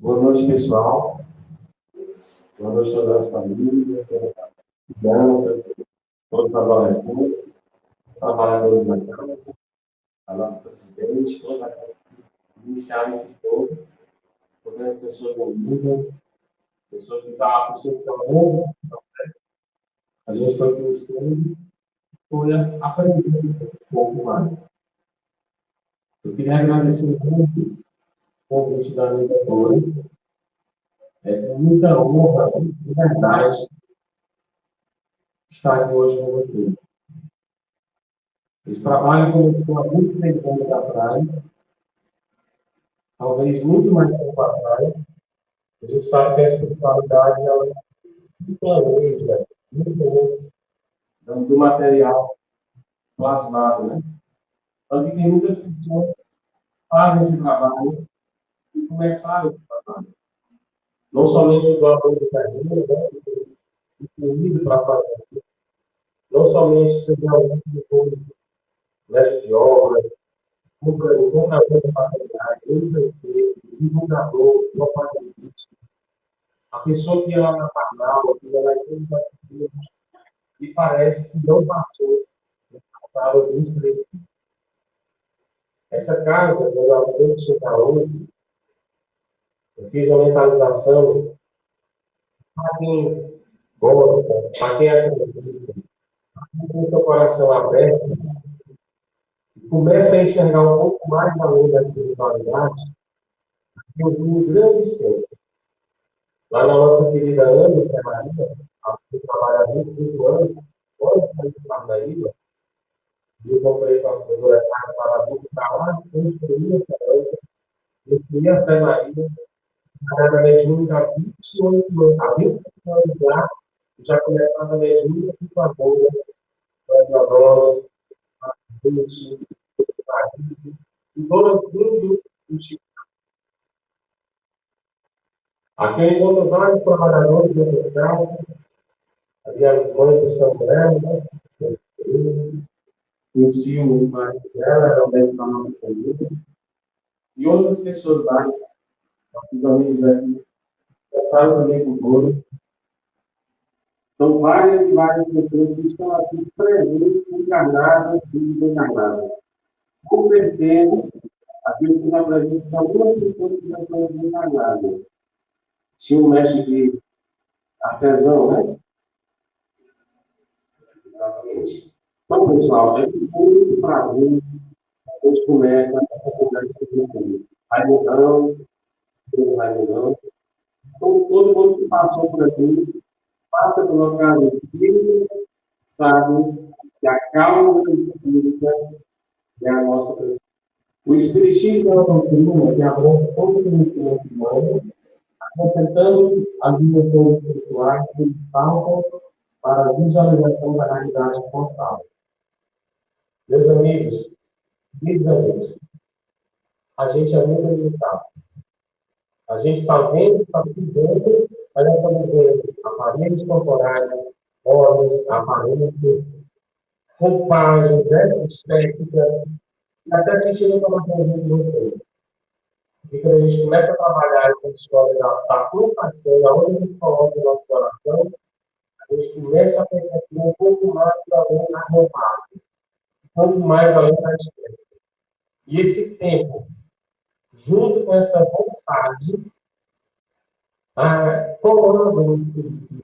Boa noite, pessoal. Boa noite a todas as famílias, crianças, todos os adolescentes, trabalhadores da Câmara, a nossa presidente, toda a Câmara, iniciar esse estudo, porque pessoas ouvidas, pessoas que estão lendo, a gente foi conhecendo, foi aprendendo um pouco mais. Eu queria agradecer muito o convite da mediadora. É com muita honra, de verdade, estar aqui hoje com vocês. Esse trabalho começou há muito tempo atrás, talvez muito mais tempo atrás. A gente sabe que a espiritualidade ela se planeja muito antes do material plasmado, né? Então, tem muitas pessoas que fazem esse trabalho e começaram esse trabalho. Não somente os doadores de carreira, né? Incluído para fazer. Não somente seja alguém que foi mestre de obras, comprador de materiais, empreiteiro, divulgador, propagandista, a pessoa que ela na canal, que ela é e parece que não passou para o emprego. Essa casa, quando ela tem que chegar hoje, eu fiz uma mentalização para quem gosta, para quem acredita, para quem tem seu coração aberto, e começa a enxergar um pouco mais além da espiritualidade, que eu vi um grande centro. Lá na nossa querida Ana, que é Maria, que trabalha há 25 anos, antes de sair de Parnaíba, eu comprei com a professora Carla Parabuco para lá, construir essa banca, construir a Fé Maria, cada mediúnica há 28 anos, há 25 anos já começava a mediúnica com a boa, com a Iodoro, a Dulce, e todo o Chico. Aqui eu encontro vários trabalhadores do mercado, ali a mãe do Samuel, né? Conheci o marido dela, era o médico da nossa família, e outras pessoas mais, nossos amigos aqui, passaram também por todos. São várias e várias pessoas que estão aqui presentes, encarnadas e desencarnadas. Com certeza, aqui eu estou presente de algumas pessoas que já estão desencarnadas. Tinha um mestre de artesão, né? Exatamente. Então, pessoal, é muito prazer. A gente começa essa conversa com Raimundão, Raimundão. Então, todo mundo que passou por aqui, passa pela casa espírita, sabe que a causa espírita é a nossa presença. O Espiritismo é uma doutrina que aborda todo o conhecimento humano, acrescentando as dimensões espirituais que faltam para a visualização da realidade total. Meus amigos, queridos amigos, a gente é muito limitado. A gente está vendo, está se vendo, mas nós estamos vendo aparelhos corporais, órgãos, aparências, roupagens, né, estética, e até sentindo informações de vocês. E quando a gente começa a trabalhar essa história da colocação, da onde a gente coloca o nosso coração, a gente começa a perceber um pouco mais além da roupagem, um pouco mais além da estética. E esse tempo, junto com essa vontade, colando no espírito,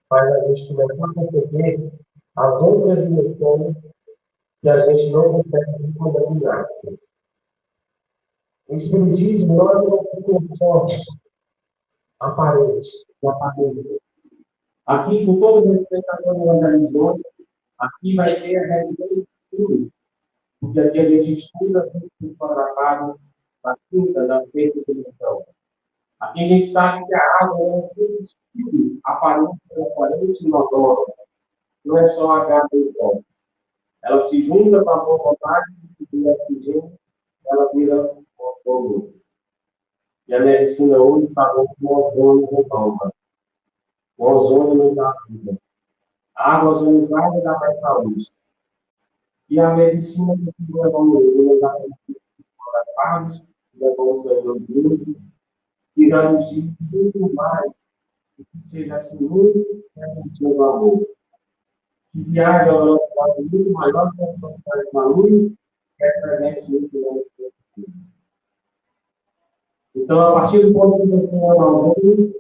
faz a gente começar a perceber as outras dimensões que a gente não consegue compreender. O espiritismo não é uma forte, aparente, uma aparência. Aqui, com todo respeito a todas as religiões, aqui vai ter a religião do estudo, porque aqui a gente estuda tudo fotografado da quinta, da sexta dimensão. Aqui a gente sabe que a água é um espírito aparente, transparente e inodoro. Não é só a gata e o ela se junta com a boa vontade, se vira oxigênio, ela vira fogo. E a medicina hoje está com o ozônio no palma. O ozônio não dá vida. A água ozonizada dá mais saúde. E a medicina continua evoluindo, dá para os fotografados, levou o sangue do grupo, que já nos diz muito mais, que seja assim, muito do amor. Que viaja ao nosso lado muito maior que a velocidade da luz, que é presente muito longe. Então, a partir do ponto que você ama alguém,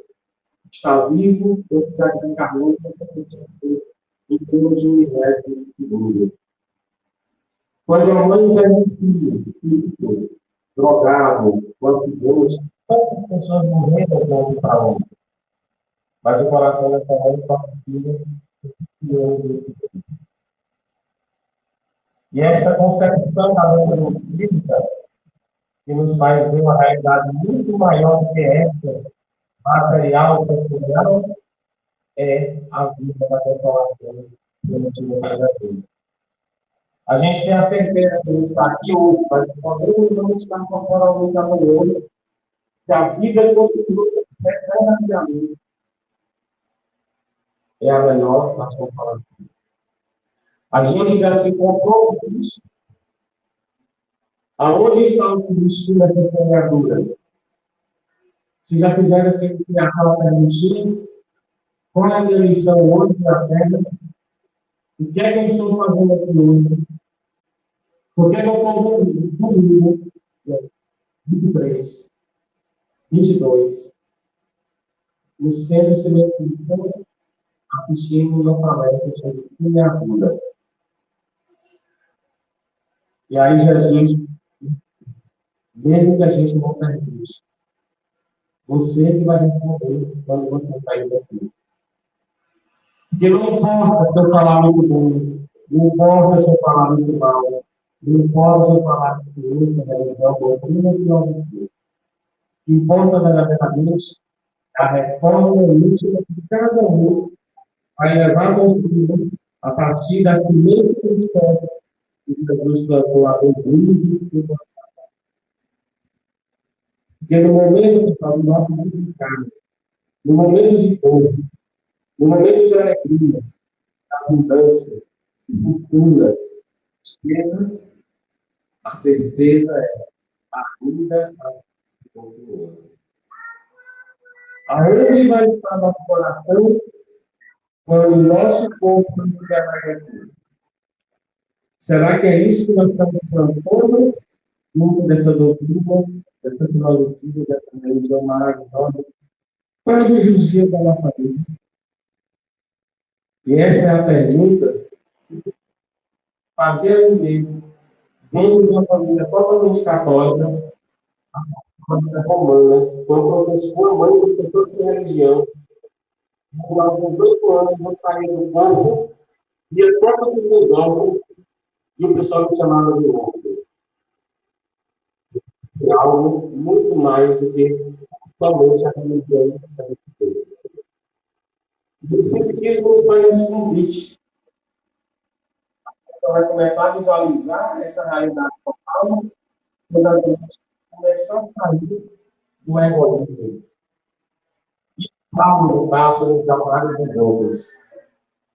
está vivo, ou está desencarnou, você precisa ser em torno de um universo de segundo. Quando a mãe perde um filho, drogado, com acidente, quantas pessoas morreram com o trauma? Mas o coração dessa mãe está filha. E essa concepção da doutrina espírita, que nos faz ver uma realidade muito maior do que essa, material, social, é a vida da consolação primitiva verdadeira. A gente tem a certeza que não está aqui hoje, mas podemos não estar corporalmente amanhã, que a vida que você verdadeiramente é a melhor das consolações. A gente já se encontrou com isso. Aonde está o Cristo nessa semeadura? Se já fizeram aquele que acaba permitindo, qual é a minha missão hoje na Terra? O que é que eu estou fazendo aqui hoje? Por que eu estou domingo 23, 22, no centro seletista, assistindo uma palestra sobre semeadura? E aí Jesus, mesmo que a gente não permite, você que vai responder quando você sair daqui. Porque não importa se eu falar muito bom, não importa se eu falar muito mal, não importa se eu falar de ciência, religião, doutrina e filosofia. O que importa verdadeiramente é a reforma íntima que cada um vai levar consigo a partir da semente cristã que Jesus plantou a doutrina e se. Porque no momento que fala do nosso desencarne, no momento de dor, no momento de alegria, abundância, de cultura, esquerda, a certeza é a vida continua. Aonde vai estar nosso coração quando o nosso corpo não estiver mais aqui? Será que é isso que nós estamos plantando junto dessa doutrina, dessa filosofia, dessa religião maravilhosa, todos os dias da nossa vida? E essa é a pergunta que fazer o mesmo dentro de uma família totalmente católica, uma família romana, com uma mãe professora de religião, com 18 anos, vou sair do campo, ia todos os meus ombros, e o pessoal me chamava de ombro. É algo muito mais do que somente a religião que a gente tem. O Espiritismo nos faz esse convite. Então, vai começar a visualizar essa realidade total, quando a gente começar a sair do egoísmo. E Paulo no passo nos dá vários exemplos.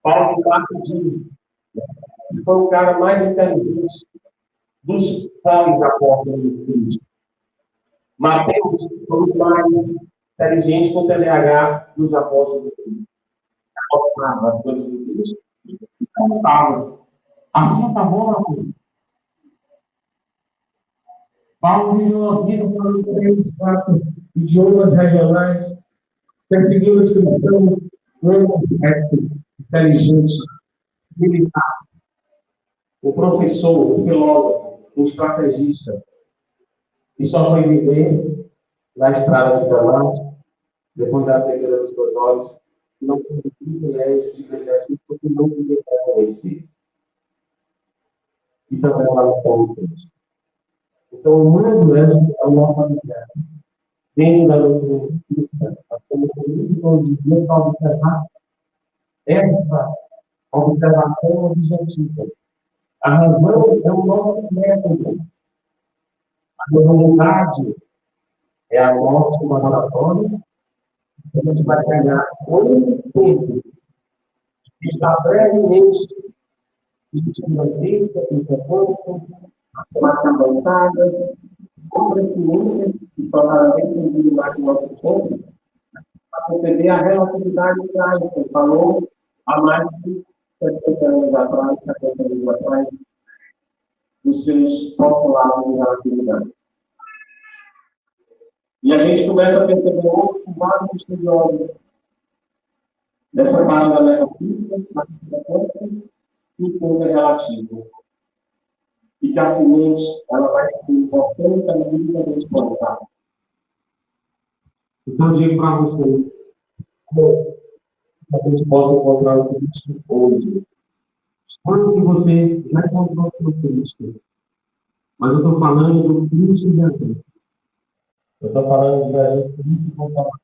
Paulo no passo diz que foi o cara mais inteligente dos pós-apóstolos de Cristo. Mateus foi o mais inteligente com o TDAH dos apóstolos de Cristo. Acompanhava as coisas de Cristo e se contava. Assim acabou a coisa. Paulo viveu uma vida falando 3, 4 idiomas regionais, perseguindo os cristãos, não correto, inteligente, militar, o professor, o filósofo, o estrategista, que só foi viver na estrada de Damasco, depois da cegueira dos seus olhos, não teve o privilégio de ver Jesus porque não podia conhecer. E também lá no fundo Cristo. Então, o mundo é o nosso objeto. Dentro da doutrina espírita, nós temos muito todos os dias para observar essa observação objetiva. A razão é o nosso método. A vontade é a nossa laboratório. A gente vai ganhar com esse tempo que está brevemente discutindo a física, a mais avançada, outras ciências que tornaram esse sentido mais do nosso corpo, para perceber a relatividade que Einstein falou há mais de 60 anos atrás, 70 anos atrás, dos seus postulados de relatividade. E a gente começa a perceber outros vários estudiosos dessa parte da metafísica, da física, que o tempo é relativo. E que a semente ela vai ser importante à medida que a gente plantar. Então, eu digo para vocês, como a gente possa encontrar o Cristo hoje. Quando que você já encontrou o seu Cristo? Mas eu estou falando do Cristo de Jesus. Eu estou falando de Jesus Cristo com palavras.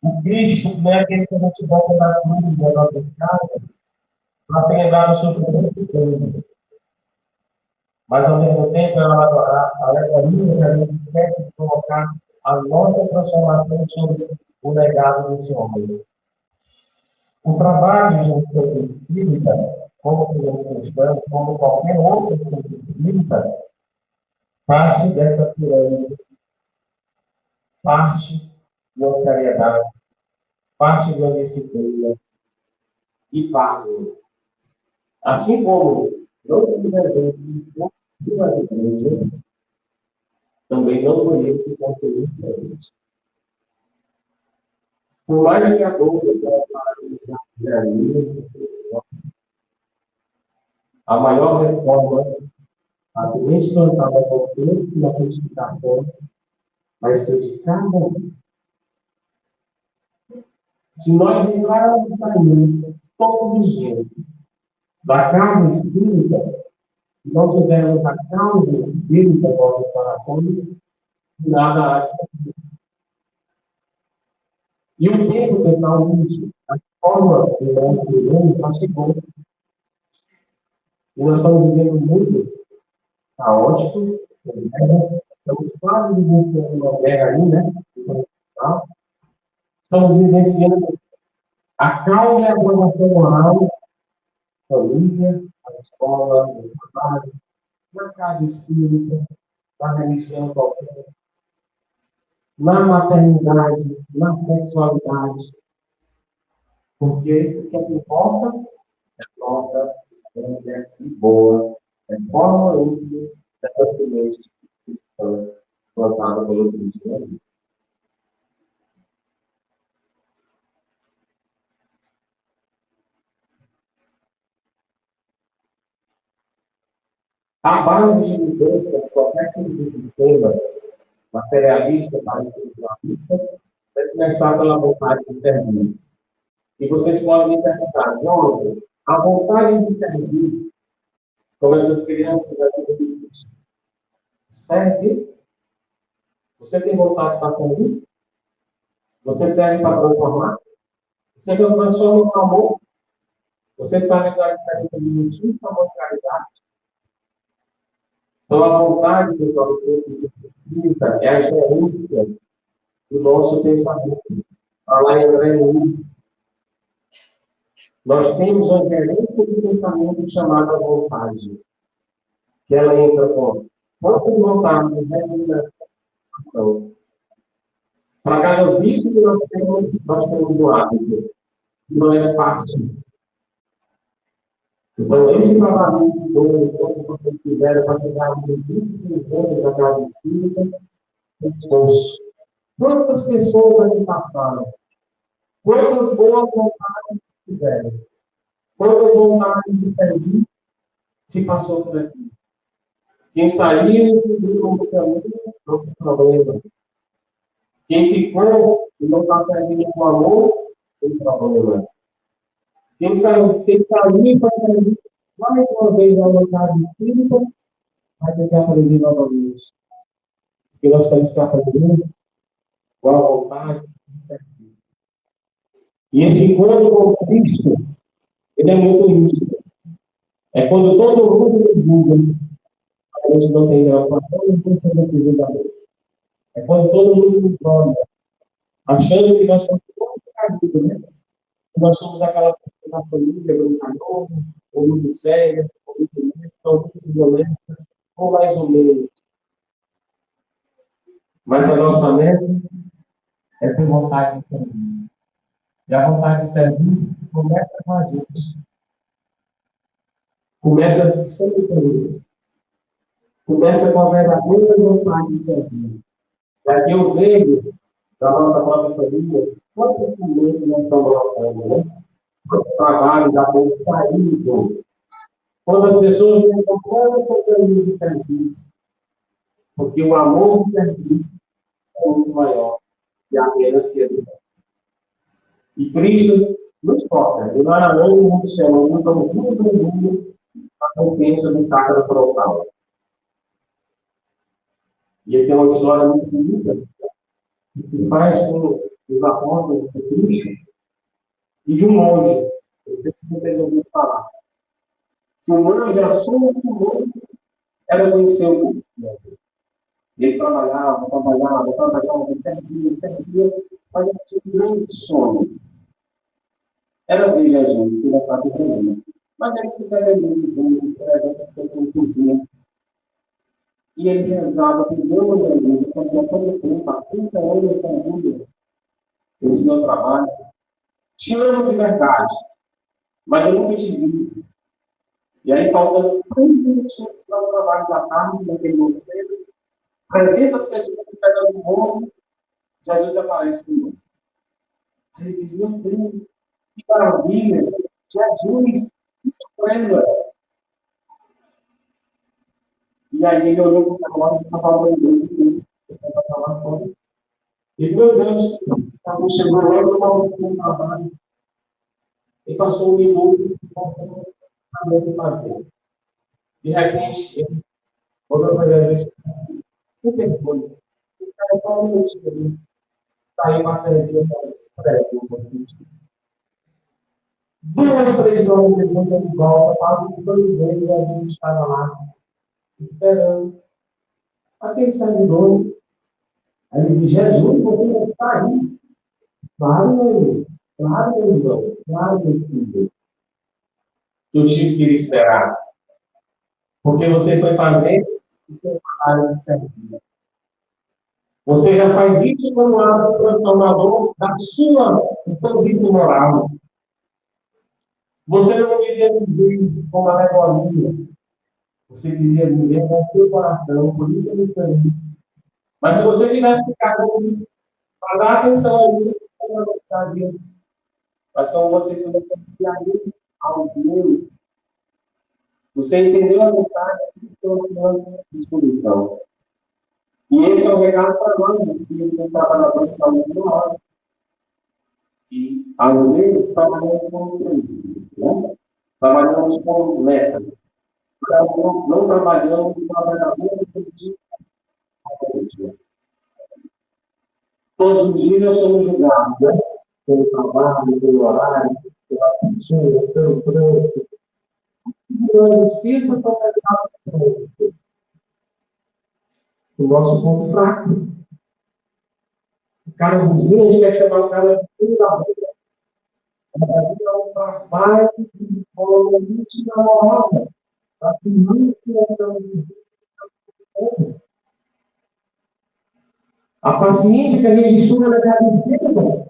O Cristo não é aquele que a gente bota na cruz das nossas casas para celebrar o sofrimento do tempo. Mas, ao mesmo tempo, ela alegoria que a gente esquece de colocar a nossa transformação sobre o legado desse homem. O trabalho de um centro espírita, como ciência cristã, como qualquer outro centro espírita, parte dessa pirâmide, parte de uma seriedade, parte de uma disciplina e pasmo. Assim como não se divergência das igrejas, também não foi ele que construiu diferente. Por mais que a dor daquelas maravilhas, a maior reforma, a semente plantada por Deus e a frutificação, vai ser de cada um. Se nós livrarmos a sair todos os dias da carne espírita, se não tivermos a causa espírita no nosso coração, nada há de ser. E o tempo, pessoal, disso, a forma do nosso mundo já chegou. E nós estamos vivendo muito caótico, estamos quase vivenciando uma guerra aí, né? Estamos vivenciando a calma e a aprovação moral, família, a escola, o trabalho, na casa espírita, na religião qualquer, na maternidade, na sexualidade. Porque o que importa é nossa grande e boa, é forma útil dessa semente plantada pelo Cristo. A base de mudança de qualquer tipo de sistema materialista para espiritualista vai começar pela vontade de servir. E vocês podem me perguntar, João, a vontade de servir, como essas crianças aqui, serve? Você tem vontade para servir? Você serve para transformar? Você não transforma em amor? Você sabe que a diferença de justiça, amor e caridade? Então, a vontade, pessoal, do corpo espírita é a gerência do nosso pensamento. Falar em André Luiz, nós temos uma gerência de pensamento chamada vontade, que ela entra com força de vontade, determinação. Para cada vício que nós temos um hábito, que não é fácil. Então, esse trabalho que vocês fizeram para chegar aos 20 anos da casa espírita, esforço. Quantas pessoas ali passaram? Quantas boas vontades tiveram? Quantas vontades de servir se passou por aqui? Quem saiu e seguiu como caminho, não tem problema. Quem ficou e não está servindo com amor, tem problema. Quem saiu para servir mais uma vez na vontade espírita, vai ter que aprender novamente. Porque nós temos que aprender com a vontade de servir. E esse encontro com o Cristo, ele é muito nítido. É quando todo mundo muda, a gente não tem preocupação, não tem sempre. É quando todo mundo nos olha, achando que nós estamos todos caídos, né? Nós somos aquela pessoa da família, brincadora, ou muito séria, ou muito violenta, ou mais ou menos. Mas a nossa mente é ter vontade de servir. E a vontade de servir começa com a gente. Começa sem interesse. Começa com a verdadeira vontade de servir. E aqui eu vejo, da nossa própria família, quantos cimentos nós estamos colocando, né? Quantos trabalhos já estão saindo. Quando as pessoas não estão essa caminho de servir. Porque o amor de servir é muito maior que apenas querer. E Cristo nos toca. E lá na mão, no céu, nós estamos muito a consciência do sacro frontal. E aqui tem uma história muito bonita que se faz com os apóstolos de Cristo e de um monge. Não sei se vocês ouviram falar. Que o monge, a sua função era conhecer o Cristo. Ele trabalhava, servia, mas ele tinha um grande sono. Era ver Jesus, que ele estava problema. Mas ele ficava ali, as pessoas curtiam. E ele rezava por Deus da igreja, fazia todo o tempo, há 30 anos essa vida, esse meu trabalho. Te amo de verdade, mas eu nunca te vi. E aí, faltando 3 minutinhos para o trabalho da tarde, naquele mosteiro, 300 pessoas esperando o morro, Jesus aparece comigo. Aí ele diz: meu Deus, que maravilha! Jesus, que surpresa! E aí ele olhou para o relógio e estava falando Deus, você vai falar fora. E meu Deus, quando chegou logo no trabalho, e passou um minuto, não sabia o que fazer. De repente, ele olhou para ele e disse: o que foi? Esse cara só um minutinho ali. Saiu uma cerveja para ele. 2, 3 horas depois ele volta, estava os 2 deles e a gente estava lá, esperando. Aquele servidor, aí ele diz: Jesus, você não está aí? Claro, meu irmão. Claro, meu irmão. Claro, meu filho. Eu tive que ir esperar. Porque você foi fazer o seu trabalho de servir. Você já faz isso como ato transformador do seu vício moral. Você não queria viver com uma alegoria. Você queria viver com o seu coração. Por isso ele está. Mas se você tivesse ficado aqui, para dar atenção ali, mas como você começou a ali ao Deus, você entendeu a mensagem que estou dando disposição. E esse é o recado para nós, que os trabalhadores estão muito hora. E, às vezes, trabalhamos com preços, né? Trabalhamos com metas. Não trabalhamos com trabalhadores sentidos. Todos os dias nós somos julgados, né? Pelo trabalho, pelo horário, pela pessoa, pelo trânsito. Os espíritos são pesados por trânsito. O nosso ponto fraco. O cara vizinho, a gente quer chamar o cara de filho da rua. Mas é um trabalho de forma muito amorosa. Assim, muito que nós estamos vivendo. A paciência que a gente estuda na casa espírita.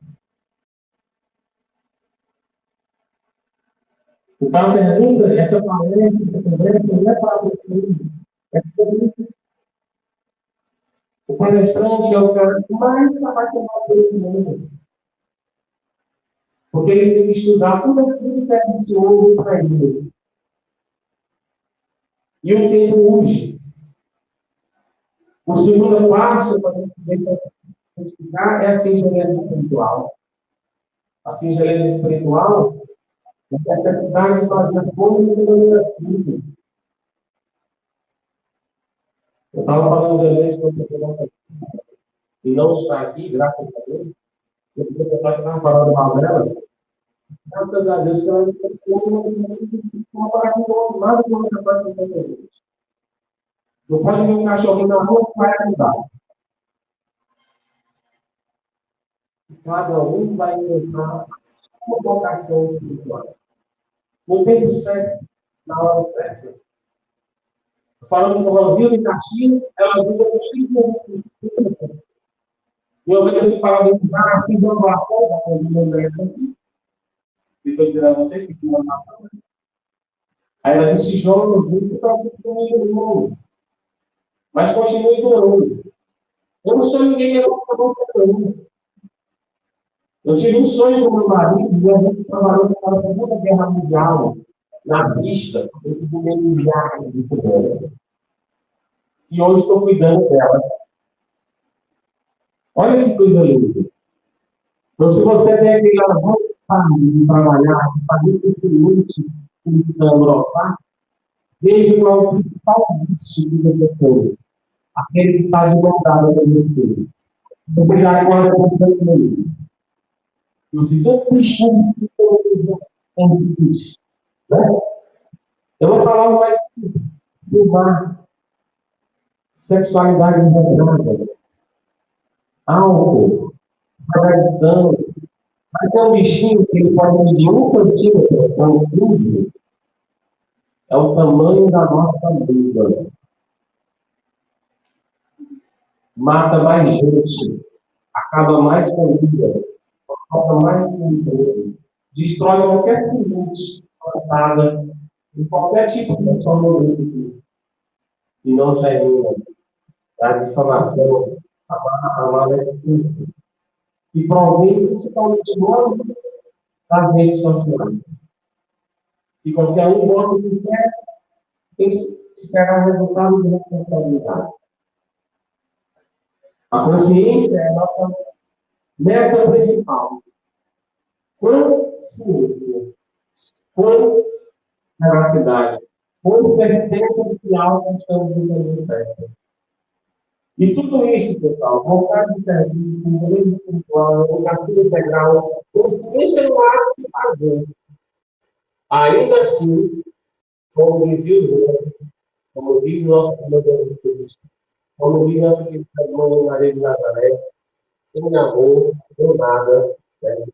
O Paulo pergunta, essa palestra, essa conversa não é para vocês. É para mim. O palestrante é o cara que mais apaixonado pelo mundo. Porque ele tem que estudar tudo aquilo que é precioso para ele. E o tempo urge. O segundo passo para a gente estudar é a singeleza espiritual. A singeleza espiritual é a necessidade de fazer as coisas de maneira simples. Eu estava falando de vez com o professor e não está aqui, graças a Deus. Eu estava falando mal dela. Graças a Deus que ela não parece nada que eu capaz de fazer. Não pode ver um cachorrinho na rua que vai ajudar. Cada um vai encontrar uma vocação espiritual. No tempo certo, na hora certa. Falando com o Rosildo e Caxias, ela ajuda com X. E uma vez eu fui parabenizar, fiz uma doação da família aqui. E estou dizendo a vocês que tinha uma doação. Aí ela disse, João, não se preocupe comigo, não. Mas continue doando. Eu não sou ninguém, eu não sou você. Eu tive um sonho com meu marido e a gente trabalhou na Segunda Guerra Mundial, nazista, eu tive milhares de crianças. E hoje estou cuidando delas. Olha que coisa linda. Então, se você tem aquela vontade de trabalhar, de fazer esse limite cristão Europa, veja qual é o principal vício que você tem. Aquele que está de vontade com você. Você já acorda pensando nele. E você já cristão que é o seguinte, né? Eu vou falar mais do mar. Sexualidade regrada, álcool, tradição. Mas é um bichinho que ele pode medir 1 centímetro com 15. É o tamanho da nossa vida. Mata mais gente, acaba mais com vida, acaba mais com emprego, destrói qualquer semente plantada em qualquer tipo de sonolência e não gerina a difamação, a maledicência, e provém principalmente nós das redes sociais. E qualquer um bota o que quer, tem que esperar o resultado de responsabilidade. A consciência é a nossa meta principal. Consciência, com veracidade, com certeza de que algo estamos no caminho certo. E tudo isso, pessoal, vontade de serviço, modelo espiritual, educação integral, consciência no ato de fazer. Ainda assim, como dizia o Deus, como diz o nosso Senhor Jesus Cristo, como diz nossa querida irmã Maria de Nazaré, sem amor, não nada. Né?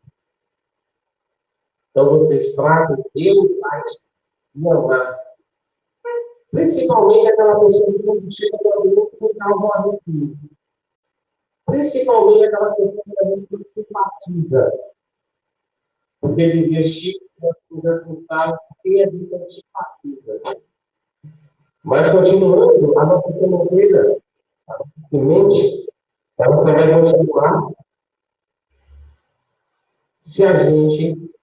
Então, vocês tratam Deus mais de amar. Principalmente aquela pessoa que não chega para Deus por causa do arrepio. Principalmente aquela pessoa que a gente não simpatiza. Porque dizia Chico, que nós podemos contar quem a gente não simpatiza. Mas, continuando, a nossa sementeira, a nossa semente, ela só vai continuar se a gente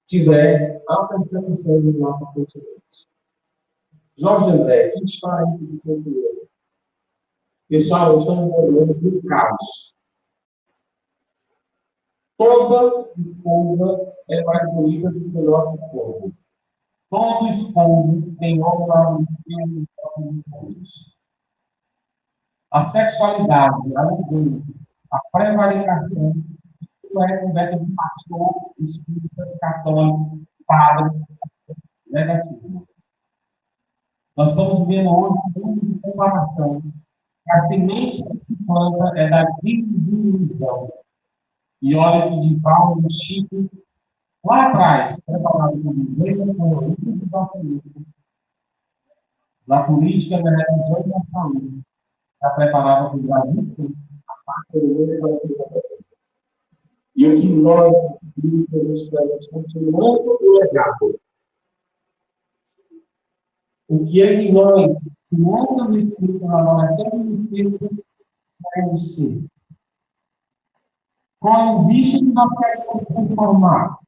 tiver alta percepção do nosso sentimento. Jorge André, que história é do seu senhor? Pessoal, estamos morando em caos. Toda esposa é mais bonita do que o nosso esposo. Todo esposo tem honra no nossos esposos. A sexualidade, a liderança, a prevaricação, isso não é conversa de pastor, espírita, católico, padre, negativo. Nós estamos vivendo hoje um mundo de comparação. A semente que se planta é da desilusão. E olha que de Paulo e Chico, lá atrás, preparado por igreja, com o livro do socialismo, na política, na religião e na saúde, está preparado para o Brasil, a parte do mundo vai ser. E o que nós, espíritos, estamos continuando o legado. O que é que nós, que não somos espíritos, nós somos espíritos, queremos ser? Qual é o bicho que nós queremos transformar?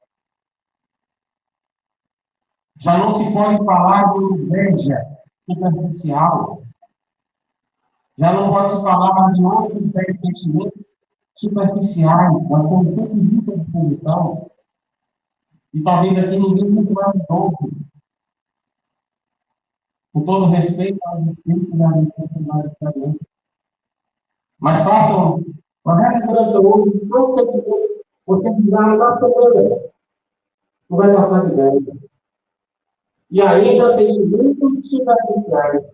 Já não se pode falar de inveja superficial. Já não pode se falar de outros sentimentos superficiais. Nós temos sempre muita disposição. E talvez aqui ninguém muito mais doce. Com todo respeito aos espíritos da minha experiência. Mas façam uma relembrança hoje de todos os sentimentos que vocês fizeram na semana. Não vai passar de 10. E ainda sentimentos superficiais.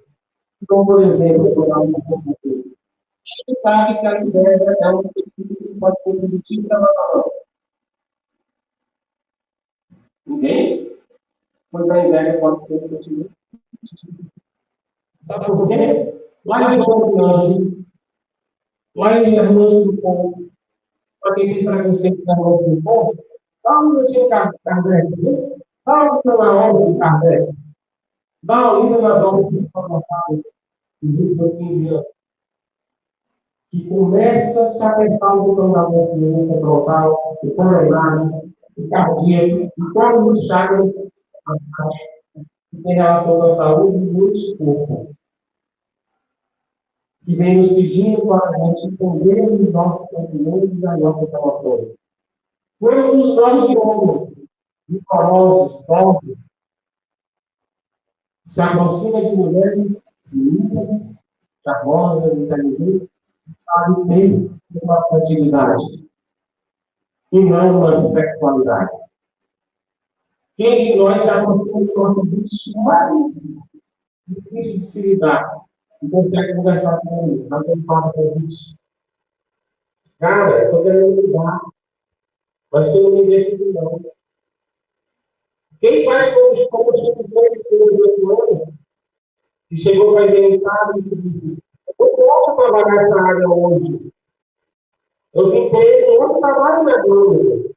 Então, por exemplo, eu vou dar um pouco de tempo. A gente sabe que a inveja é um sentimento que pode ser positivo para nós. Ninguém? Pois a inveja pode ser um sentimento positivo. Sabe por quê? Lá em João, lá em Irmãos do Povo, para quem tem preconceito com Irmãos do Povo, dá um seu Kardec, dá um seu obra de Kardec, dá uma lida nas obras que foram colocadas nos últimos 15 anos, que começa a se apertar o botão da consciência frontal, o coronário, o cardíaco, e todos os chakras que têm relação com a saúde e o corpo, que vem nos pedindo para a gente entender os nossos sentimentos e as nossas emoções. Quando os nossos homens, vigorosos, fortes, se aproxima de mulheres lindas, charmosas, inteligentes, sabe bem uma fertilidade e não uma sexualidade. Quem de nós se aproxima do nosso bicho mais difícil de se lidar e consegue conversar com ele, não tem papo com o bicho? Cara, eu estou querendo lidar, mas tu não me deixa de não. Quem faz como os filhos de 8 anos, que chegou para inventar e disse: eu não posso trabalhar nessa área hoje. Eu tentei um outro trabalho na dúvida.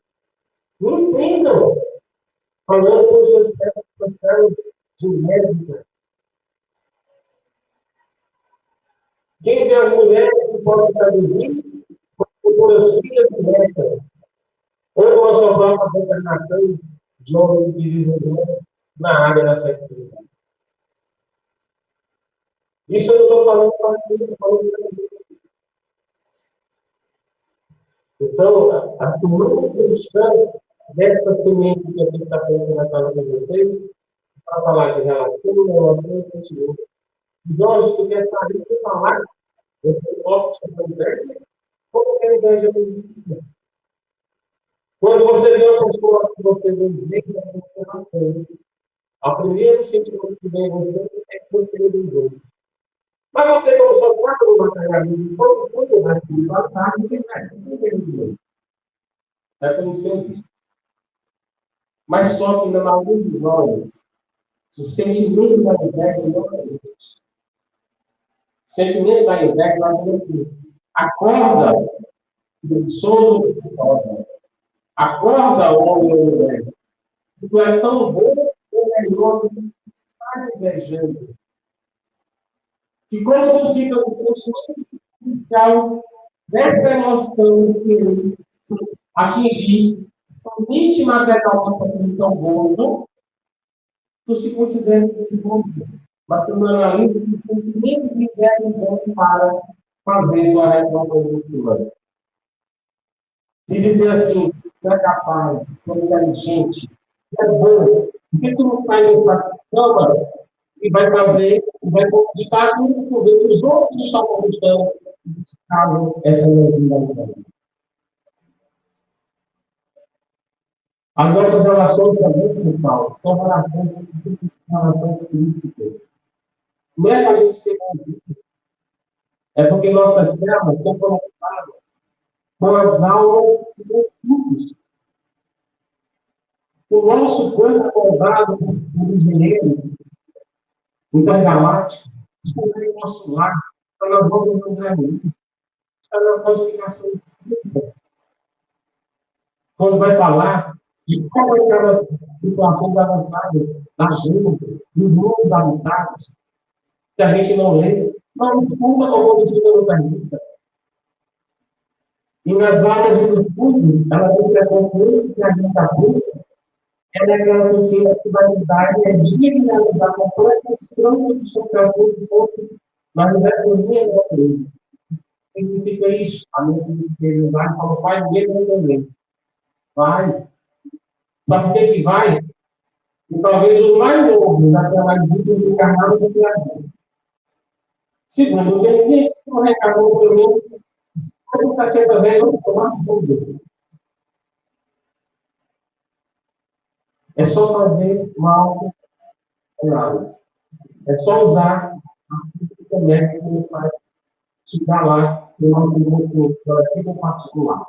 Não entendam. Falando com os seus de lésbica. Quem tem as mulheres que podem seduzir, por as filhas diretas, ou com a sua própria reencarnação de homens e desenvolvimento na área da sexualidade. Isso eu não estou falando para mim, estou falando para mim. Então, a semente cristã dessa semente que a gente está falando com vocês, para falar de relação, emoção e sentimento. Os olhos que quer saber se falar, você pode chamar inveja, como que a inveja é. Quando você vê uma pessoa que você deseja, você não tem. O primeiro sentimento que vem em você é que você desejou. Mas você, como só trata do materialismo, quando vai se levantar, não tem mais. É como sempre. Mas só que na maioria de nós, o sentimento da inveja não existe. O sentimento da inveja não existe. Acorda do sono que sobe. Acorda, homem ou mulher. Tu é tão bom ou melhor que está invejando. Que quando tu fica no sentimento inicial dessa emoção de querer atingir somente materialmente tão bom, tu se considera desenvolvido. Mas tu não analisa que o sentimento de inveja bom para fazer a reprodução. E dizer assim, tu é capaz, tu é inteligente, tu é bom, por que tu não sai dessa cama e vai fazer, vai conquistar tudo por ver que os outros estão conquistando essa energia? As nossas relações também, pessoal, são relações críticas. Não é para a gente ser convicto. É porque nossas células são conectadas com as aulas dos grupos. O nosso corpo acordado por engenheiros intergalácticos descobriu o nosso lar, para nós vamos encontrar isso. Está na codificação espírita. Quando vai falar de como é aquelas situações avançadas da gente, dos mundos habitados, que a gente não lê, não estuda como o não pergunta. E nas áreas de estudo, ela tem a consciência que a gente aplica, é aquela consciência que vai nos dar energia de realizar completas transubstanciações de forças nas diversas linhas da natureza. Significa isso. A mente de vai como pai mesmo também. Vai. Sabe por que vai? E talvez o mais novo já tenha mais vidas encarnadas do que a gente. Segundo, ninguém não reclamou pelo menos 60 vezes tomar tudo. É só fazer uma autoanálise. É só usar a ciência médica que nos faz chegar lá no nosso desenvolvimento coletivo particular.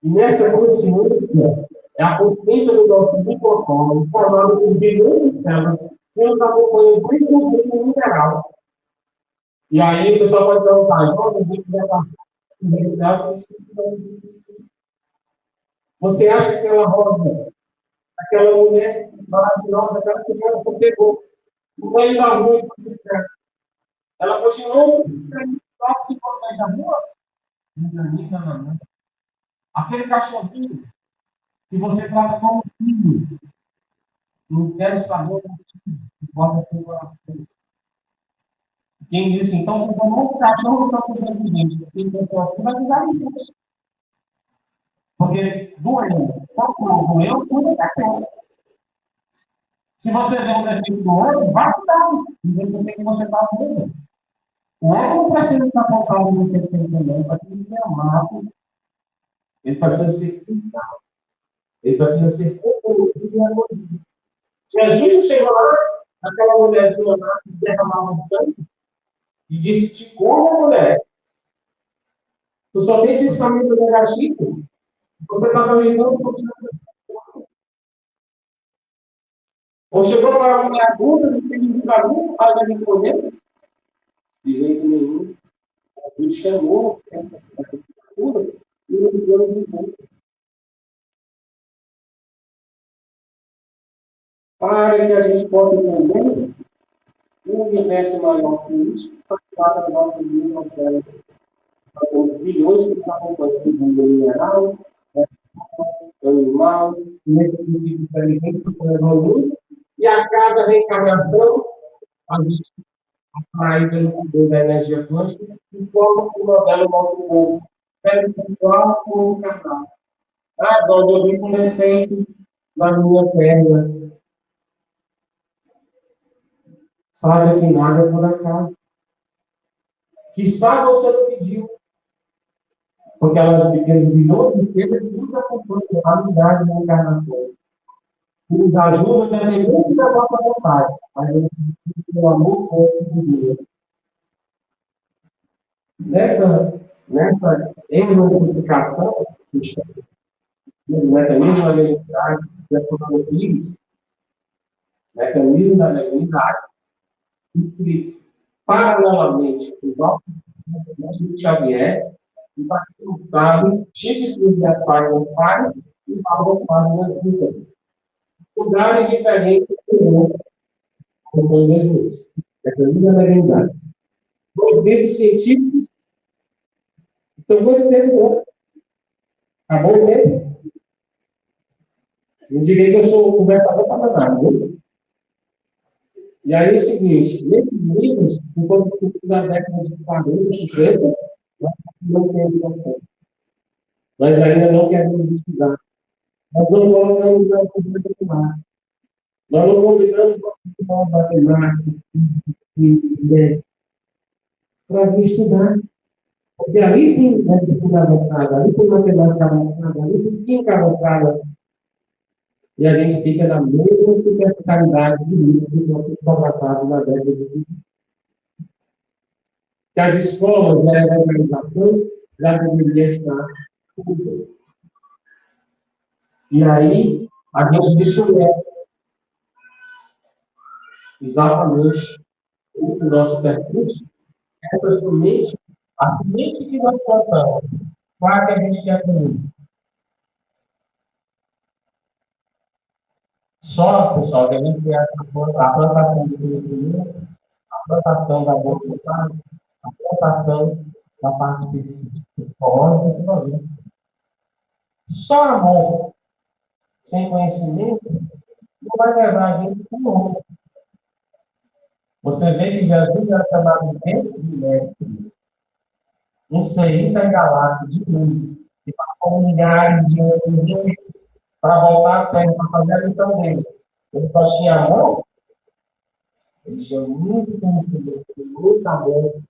E nessa consciência, é a consciência do nosso microcosmo, formado por bilhões de células, Eles acompanham muito mineral. E aí o pessoal pode perguntar, então, a gente vai passar você acha que aquela rosa, aquela mulher maravilhosa, aquela criança pegou no meio da rua e foi certo. Ela continuou se for da rua? Não. Aquele cachorrinho que você trata como filho, não quero saber o que bota seu coração. Quem diz assim, então, o cachorro está cuidando de gente. Tem pessoas que vai cuidar de gente. Porque doeu, doeu, cuida da cachorro. Se você vê um defeito do outro, vai cuidar. Independente do que você está fazendo. O outro não precisa ser apontado no que ele tem também, ele precisa ser amado, ele precisa ser cuidado, ele precisa ser comprometido e acolhido. Jesus chegou lá, aquela mulherzinha lá que derramava sangue, e disse: Te como, mulher? Tu só tem pensamento negativo. Você está caminhando por cima. Ou chegou para a mulher adulta, não tem nenhum adulto, para me poder? De jeito nenhum. Ele chamou essa cultura e ele deu de volta. Para que a gente possa entender um universo maior que isso, faz parte da nossa vida, nossa os bilhões que estão acompanhando o mundo mineral, animal, nesse princípio inteligente que foi evoluindo, e a cada reencarnação, a gente atrai pelo poder da energia quântica e forma o modelo do nosso corpo, tanto espiritual como carnal. Ah, onde eu vi com defeito na minha perna, sabe que nada é por acaso. Que sabe você não pediu, porque elas pequenas bilhões de seres sempre acompanham a unidade da encarnação. Que nos ajuda independente da nossa vontade, mas a gente precisa do amor forte de Deus. Nessa exemplificação, do mecanismo da legalidade, da Pires, mecanismo da legalidade, escrito paralelamente com o nosso Chico Xavier, e para quem não sabe, Chico escrevia as páginas pares e Paulo as páginas duplas. Lugares diferentes que não são mesmos. Mecanismo da legalidade. Dois livros científicos, então vou entender. Acabou o tempo? Não diga que eu sou conversador para nada, viu? E aí é o seguinte, nesses livros, enquanto estudos da década de 40, 50, nós não temos acesso. Nós ainda não queremos estudar. Nós não colocamos na cultura primária. Nós não convidamos os matemáticos, para vir estudar. Porque ali tem medicina avançada, ali tem matemática avançada, ali tem química avançada. E a gente fica na mesma superficialidade de livros que foram formatados na década de 50. Que as escolas da evangelização já deveriam estar tudo. E aí, a gente desconhece exatamente esse nosso percurso, essa semente, a semente que nós plantamos, para que a gente quer comer. Só, pessoal, que a gente quer a plantação do conhecimento, a plantação da boa vontade, a plantação da parte psicológica, tudo a ver. Só amor sem conhecimento não vai levar a gente para o mundo. Você vê que Jesus era chamado de mestre. Um ser intergaláctico de luz, que passou milhares de anos para voltar à Terra, para fazer a missão dele. Ele só tinha amor, ele tinha muito conhecimento, muito amor,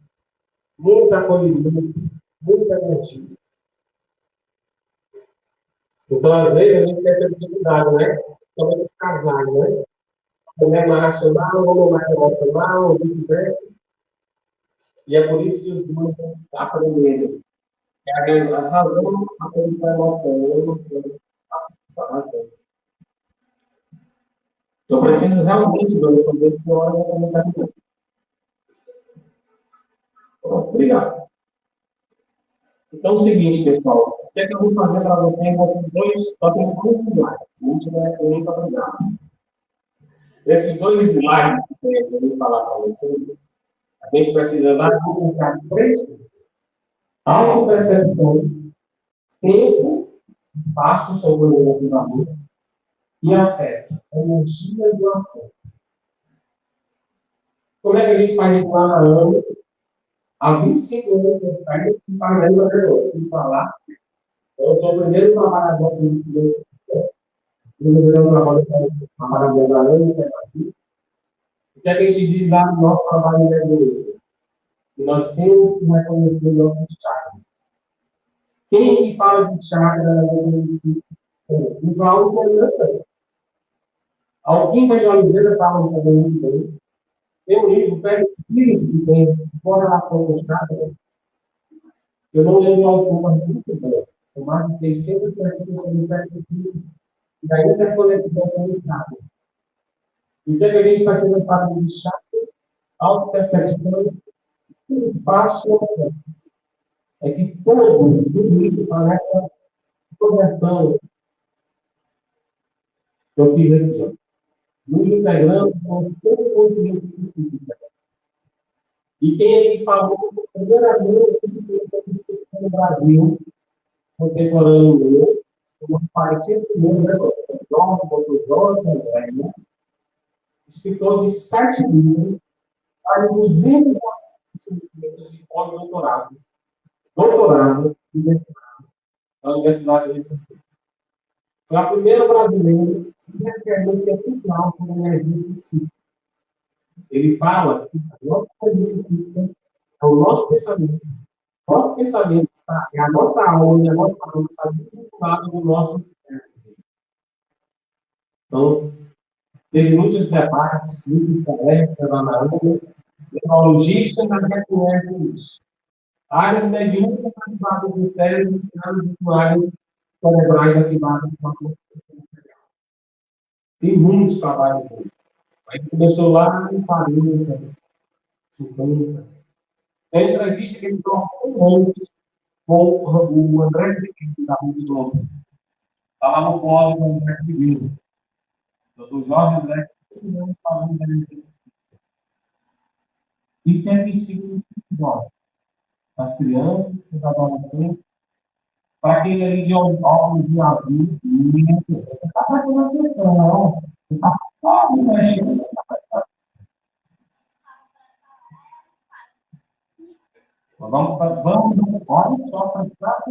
muito acolhimento, muita energia. Então, às vezes, a gente tem essa dificuldade, né? Também os casais, né? A mulher mais racional, o homem mais emocional, ou vice-versa. E é por isso que os dois estão aprendendo. É a razão, a coisa da emoção, a emoção, a razão. Eu preciso realmente de eu fazer que hora eu vou começar. Obrigado. Então, é o seguinte, pessoal. O que é que eu vou fazer para vocês? Esses dois, só tem dois slides. O último é muito obrigado. Esses dois slides que eu vou falar para vocês, a gente precisa dar três coisas. Autopercepção, tempo, espaço sobre o motivador e afeto. Energia do afeto. Como é que a gente faz isso lá na ANA? Há 25 anos que eu saio e fazendo a pessoa. E falar, eu sou o primeiro trabalhador do ensino. Eu trabalho da ANA, o que é que a gente diz lá no nosso trabalho de evolução? Nós temos que reconhecer nossos chakras. Quem que fala de chakra? O Paulo Fernandes. Alguém da Oliveira fala também muito bem. Tem um livro, Pé Espírito, que tem correlação com chakras. Eu não lembro o autor, mas muito bom. Tem mais de 600 perguntas sobre o Pé Espírito. E a interconexão com os chakras. Então, a gente vai ser lançado de chakras, autopercepção, espaço é que tudo isso parece uma progressão que eu fiz aqui. Nos integrando com toda consciência específica. E quem é que falou primeiramente de ciência específica no Brasil, contemporâneo meu, como parecido primeiro, né? Jorge, André, né? Escritor de 7 livros, mais de 200 de pós-doutorado, doutorado e mestrado na Universidade de Brasília. Foi a primeira brasileira que referência oficial sobre energia psíquica. Ele fala que a nossa energia psíquica é o nosso pensamento. Nosso pensamento é a nossa alma e a nossa alma está vinculada no nosso cérebro. Então, teve muitos debates, muitas palestras lá na ANA, neurologistas já reconhecem isso. Áreas mediúnicas ativadas do cérebro e áreas cerebrais ativadas com a consciência. Tem muitos trabalhos com isso. Aí começou lá em 40, 50. Tem entrevista que ele trocou antes com o André Figueiredo, da Rede Globo. Estava no pódio com o André Figueiredo. O Dr. Jorge André Figueiredo falando da energia. E tem psicólogo das crianças, dos adolescentes, para aquele ali de óculos de azul, não está prestando atenção, não. Você está só mexendo. Vamos, olha só, prestar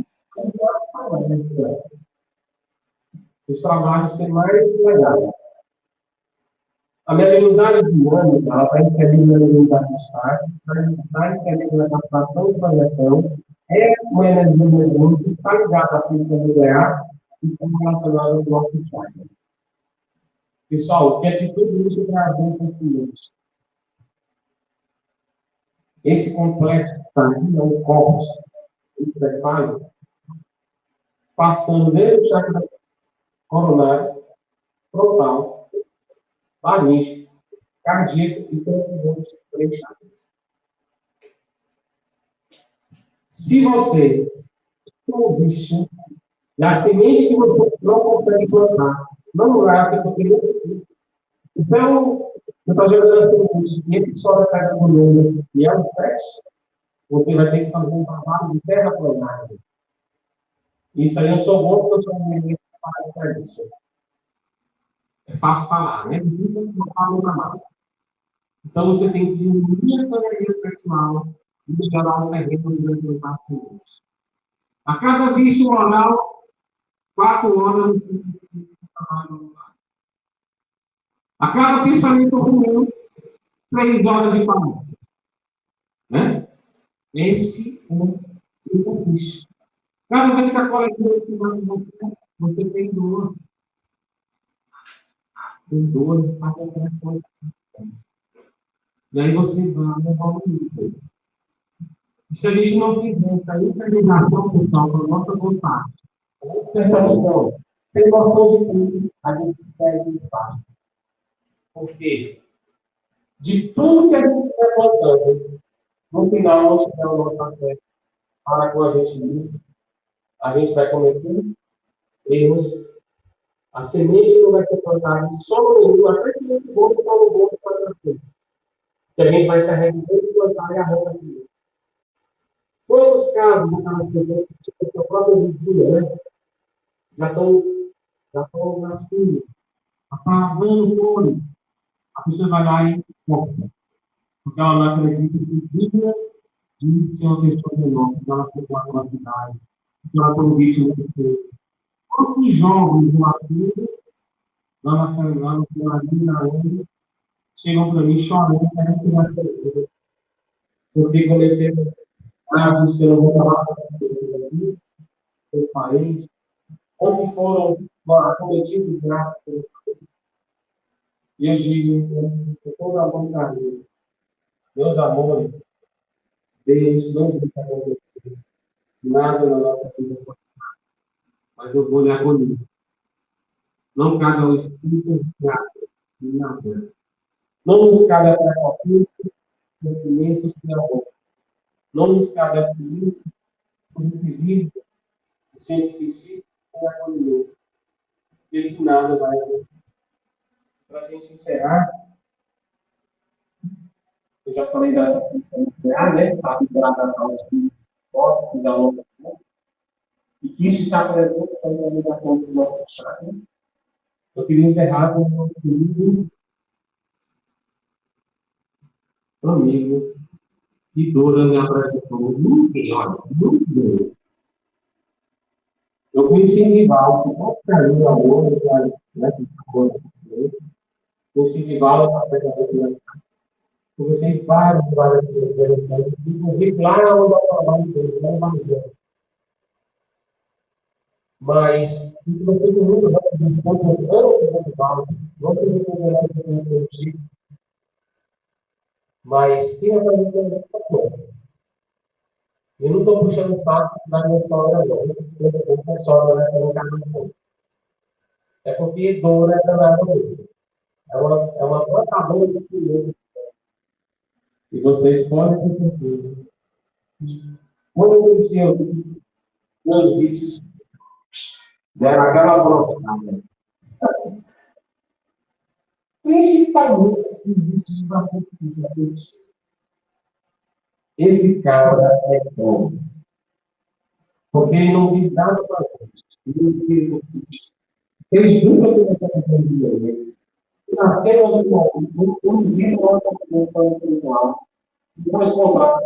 atenção. Os trabalhos serem mais legais. A mediunidade dinâmica, ela está inserida na mediunidade de estágio, está inserida na captação de variação, é uma energia mediúnica que está ligada à física nuclear e está relacionada aos nossos chakras. Pessoal, o que é que tudo isso traz dentro desse mundo? Esse complexo está aqui, é o corpus encefálico, passando desde o chakra coronário, frontal, laríngeo, cardíaco e todos os outros 3 chakras. Se você não existe, na semente que você não consegue plantar, não nasce porque não se. Então, você está jogando a semente, e esse solo cai por meio, e é o 7, você vai ter que fazer um trabalho de terraplanagem. Isso aí eu sou bom porque eu sou um menino que faz isso. É fácil falar, né? Difícil botar a mão na mão. Então, você tem que diminuir a sua energia sexual e gerar um terreno durante os 4 minutos. A cada vício oral, 4 horas de trabalho. A cada pensamento ruim, 3 horas de palestra. Né? Esse é o exercício. Cada vez que a coletiva se vai você tem dor. Tem dor, está com. E aí você vai evoluir. Se a gente não fizer essa interligação, pessoal, com a nossa vontade, percepção, tem noção de tudo, a gente segue o espaço. Porque de tudo que a gente está contando, no final, nós tiver o nosso fé para com a gente mesmo, a gente vai cometer erros. A semente não vai ser plantada em solo nenhum, até se esse bom solo bom para nascer. Que a gente vai se arrepender de plantar e a roupa assim. Quantos casos daquelas pessoas que tinham sua própria vida, né? Já estão, já estão assim, apagando flores. A pessoa vai lá e corta. Porque ela não acredita que se digna de ser uma pessoa menor, porque ela foi lá pela cidade, porque ela tem um vício muito feio. Quantos jovens de uma vida, lá no Finlandinho, na Índia, chegam para mim chorando que a gente vai ser porque cometeram atos que eu não vou falar para as pessoas aqui, seus parentes, ou que foram cometidos graças pelos parentes. E eu digo, com toda a vontade, meus amores, Deus não deixa acontecer nada na nossa vida, mas eu vou lhe acolher. Não cabe ao Espírito nada. Não nos cabe a prepotência, conhecimento sem amor. Não nos cabe a ciência, o civismo, o cientificismo sem acolhimento. Porque de nada vai acontecer. Para a gente encerrar, eu já falei da questão nuclear, né? Para hidratar os filhos fortes, da nossa vida. E que isso está presente na ligação dos nossos chakras. Eu queria encerrar com o meu querido amigo que Dora me apresentou. Muito bem, olha, muito bem. Eu conheci Rivaldo, com muito carinho, amor, né? Conheci Rivaldo, conheci várias pessoas, inclusive lá onde eu trabalho, lá em Bahia. Mas, o que você pergunta, dos poucos anos de Rivaldo, não sei se você conheceu o Chico, mas quem apresentou muita coisa. Eu não estou puxando o saco da minha sogra, não. Essa sogra vai ser um caminho. É porque Dora é danada mesmo. É uma plantadora de silêncio. E vocês podem ter certeza. Quando eu conheci meus vícios, deram aquela broncada. Principalmente os vícios da justiça. Esse cara é bom. Porque ele não diz nada para a gente. Eles nunca têm essa questão de violência. Nasceram um dia nossa função espiritual. Depois comprar.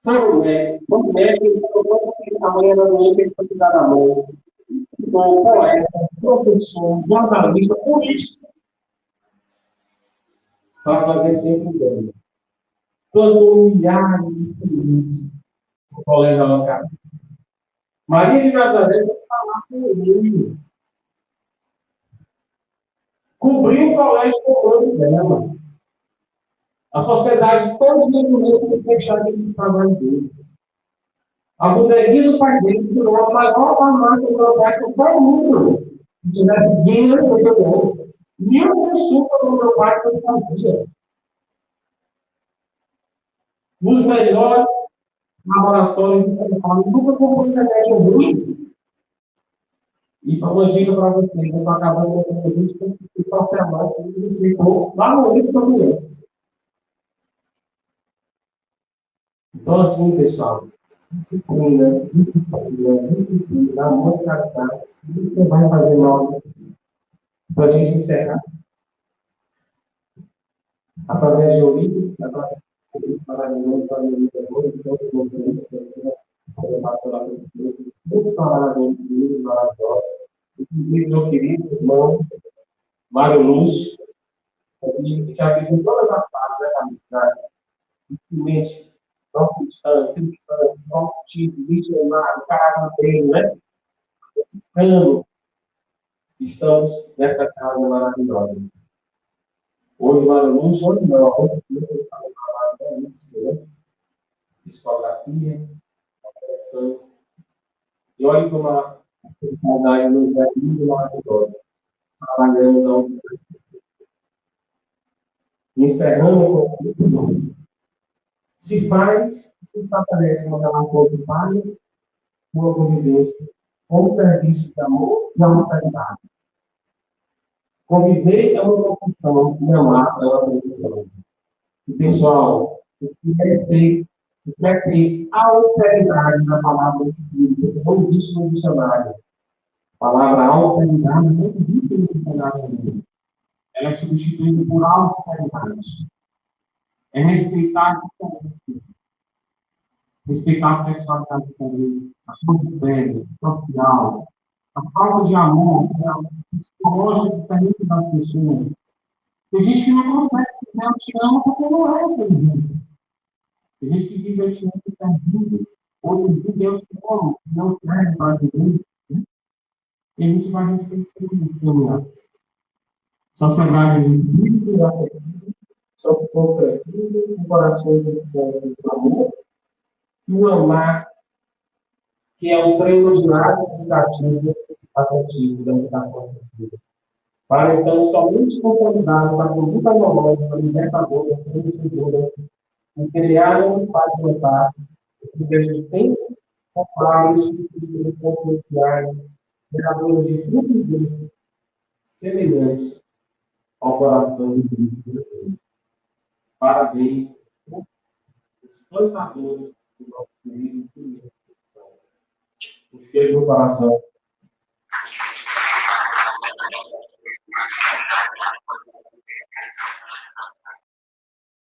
Quando médico, eles falam que a manhã da noite ele foi cuidar da mão. Então, poeta, professor, jornalista, político, para fazer sempre o bem. Plantou milhares de sementes no colégio local. Maria de Nazaré vai falar com ele. Cobriu o colégio com o nome dela. A sociedade, todos os documentos fecharam de trabalho dele. A bodeguinha do pai dele virou a maior farmácia europeia do mundo. Se tivesse dinheiro, eu teria ganho. 1000 consultas no meu pai que eu fazia. Nos melhores laboratórios de São Paulo, nunca comprou remédio ruim. E para uma dica para vocês, eu estou acabando com essa entrevista, e só trabalho que ele ficou lá no livro também. Então, assim, pessoal, disciplina, amor e caridade, isso não vai fazer mal. Para a gente encerrar, através de Olímpicos, através de maravilhoso, para mim, de todos vocês, muito maravilhoso, maravilhoso. Inclusive, meu querido irmão, Mário Lúcio, que já vive em todas as partes da amizade, simplesmente não cristã, não tipo, missionário, cara dele, né? Cristão. Estamos nessa casa maravilhosa. Hoje, Mário Lúcio, hoje não, hoje eu falo para isso, né? Discografia, operação. E olha como a espiritualidade nos é muito maravilhosa. Trabalhando Encerrando, se estabelece uma relação de paz, uma convivência, um serviço de amor e austeridade. Conviver é uma profissão e amar é uma profissão. E, pessoal, o que é ser, o que é ter alteridade na palavra espírita? Não existe no dicionário. A palavra alteridade não existe no dicionário. Ela é substituída por austeridade. É respeitar a diferença, respeitar a sexualidade também, a sua fé, social, a falta de amor, a psicológica diferença das pessoas. Tem gente que não consegue dizer eu te amo porque não é entendido. Tem gente que diz eu te amo porque é vida. Outros dizem eu te amo, não serve para viver. E a gente vai respeitando isso. Sociedade livre, só se concretiza com corações de amor e o amar, que é o preliminar educativo afetivo da educação afetiva. Para então somente consolidados a conduta amorosa, libertadora, produtora, incendiária no espaço mental, que a gente tem comprado estruturas conscienciais, geradores de frutos de semelhantes ao coração de Cristo. Parabéns, os plantadores do nosso querido Senhor. O cheiro do coração.